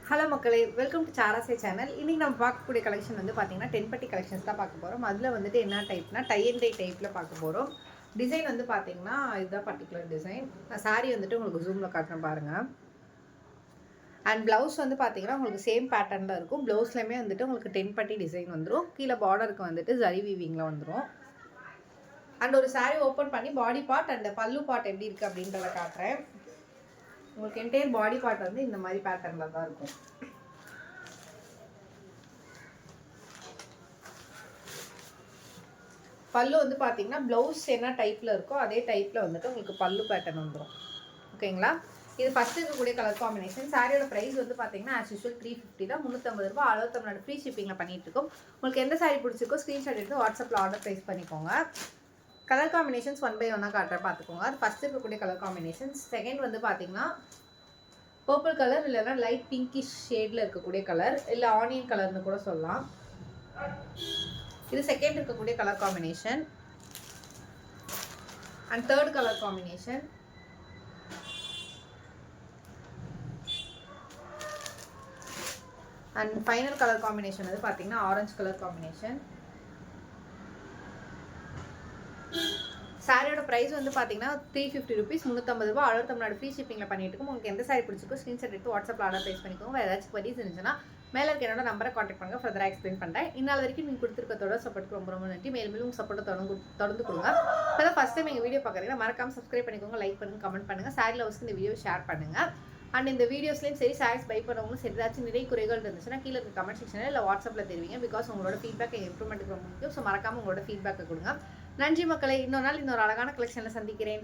Hello மக்களே, welcome to சாராசே channel. இன்றைக்கி நம்ம பார்க்கக்கூடிய கலெக்ஷன் வந்து பார்த்திங்கன்னா 10 பட்டி கலெக்ஷன்ஸ் தான் பார்க்க போகிறோம். அதில் வந்துட்டு என்ன டைப்னா டை அண்ட் டை டைப்பில் பார்க்க போகிறோம். டிசைன் வந்து பார்த்திங்கன்னா இதுதான் பர்டிகுலர் டிசைன். நான் சாரீ வந்துட்டு உங்களுக்கு ஜூமில் காட்டுறேன் பாருங்கள். அண்ட் ப்ளவுஸ் வந்து பார்த்திங்கன்னா உங்களுக்கு சேம் பேட்டர்னில் இருக்கும். ப்ளவுஸ்லேயுமே வந்துட்டு உங்களுக்கு 10 பட்டி டிசைன் வந்துடும். கீழே பார்டருக்கு வந்துட்டு ஜரி வீவிங்கில் வந்துடும். அண்ட் ஒரு சாரீ ஓப்பன் பண்ணி பாடி பார்ட் அண்ட் பல்லு பார்ட் எப்படி இருக்குது அப்படின்றத காட்டுறேன். உங்களுக்கு என்டையர் பாடி பார்ட் வந்து இந்த மாதிரி பேட்டர்னில் தான் இருக்கும். பல்லு வந்து பார்த்தீங்கன்னா ப்ளவுஸ் என்ன டைப்பில் இருக்கோ அதே டைப்பில் வந்துட்டு உங்களுக்கு பல்லு பேட்டர்ன் வந்துடும். ஓகேங்களா? இது ஃபஸ்ட்டு இருக்கக்கூடிய கலர் காம்பினேஷன். சாரியோட ப்ரைஸ் வந்து பார்த்தீங்கன்னா ஆஸ் யூஷுவல் 350 தான். 350 ரூபா தமிழ்நாடு ஃப்ரீ ஷிப்பிங்கில் பண்ணிட்டு இருக்கோம். உங்களுக்கு எந்த சாரி பிடிச்சிருக்கோ ஸ்க்ரீன்ஷாட் எடுத்து வாட்ஸ்அப்பில் ஆர்டர் ப்ளேஸ் பண்ணிக்கோங்க. கலர் காம்பினேஷன்ஸ் 1 by 1 காட்டுறேன் பார்த்துக்கோங்க. அது ஃபஸ்ட்டு இருக்கக்கூடிய கலர் காம்பினேஷன்ஸ். செகண்ட் வந்து பார்த்தீங்கன்னா பர்பிள் கலர் இல்லைன்னா லைட் பிங்கிஷ் ஷேடில் இருக்கக்கூடிய கலர், இல்லை ஆனியன் கலர்னு கூட சொல்லலாம். இது செகண்ட் இருக்கக்கூடிய colour combination. And third colour combination. And final colour combination வந்து பார்த்தீங்கன்னா ஆரஞ்சு கலர் காம்பினேஷன். சாரியோட ப்ரைஸ் வந்து பார்த்தீங்கன்னா 350 ருபீஸ். 350 ரூபா தமிழ்நாடு ஃப்ரீ ஷிப்பிங்கில் பண்ணிட்டு இருக்கோம். உங்களுக்கு எந்த சாரி பிடிச்சிருக்கோ ஸ்க்ரீன்ஷாட் எடுத்து வாட்ஸ்அப்பில் ஆர்டர் ப்ளேஸ் பண்ணிக்கோங்க. வேறு ஏதாச்சும் queries இருந்துச்சுன்னா மேலே இருக்க என்னோட நம்பரை காண்டாக்ட் பண்ணுங்கள். ஃபர்தராக எக்ஸ்பிளைன் பண்ணுறேன். இந்நாள் வரைக்கும் நீங்கள் கொடுத்துருக்கத்தோட சப்போர்ட்டுக்கு ரொம்ப ரொம்ப நன்றி. மேலும் உங்கள் சப்போர்ட்டை தொடர்ந்து கொடுங்க. இப்போ ஃபஸ்ட் டைம் எங்கள் வீடியோ பார்க்குறீங்கன்னா மறக்காமல் சப்ஸ்கிரைப் பண்ணிக்கோங்க, லைக் பண்ணுங்கள், கமெண்ட் பண்ணுங்கள். சாரி லவர்ஸ்க்கு இந்த வீடியோ ஷேர் பண்ணுங்கள். அண்ட் இந்த வீடியோஸ்லேயும் சரி சாரீஸ் பை பண்ணவங்களும் சரி ஏதாச்சும் நிறைய குறைகள் இருந்துச்சுன்னா கீழே இருக்க கமெண்ட் செக்ஷனில் இல்லை வாட்ஸ்அப்பில் தெரிவிங்க. பிகாஸ் உங்களோட ஃபீட்பேக் எங்கள் இம்ப்ரூவ்மெண்ட்டுக்கு ரொம்ப முக்கியம். ஸோ மறக்காமல் உங்களோட ஃபீட்பேக்கை கொடுங்க. நன்றி மக்களை. இன்னொரு நாள் இன்னொரு அழகான கலெக்ஷனில் சந்திக்கிறேன்.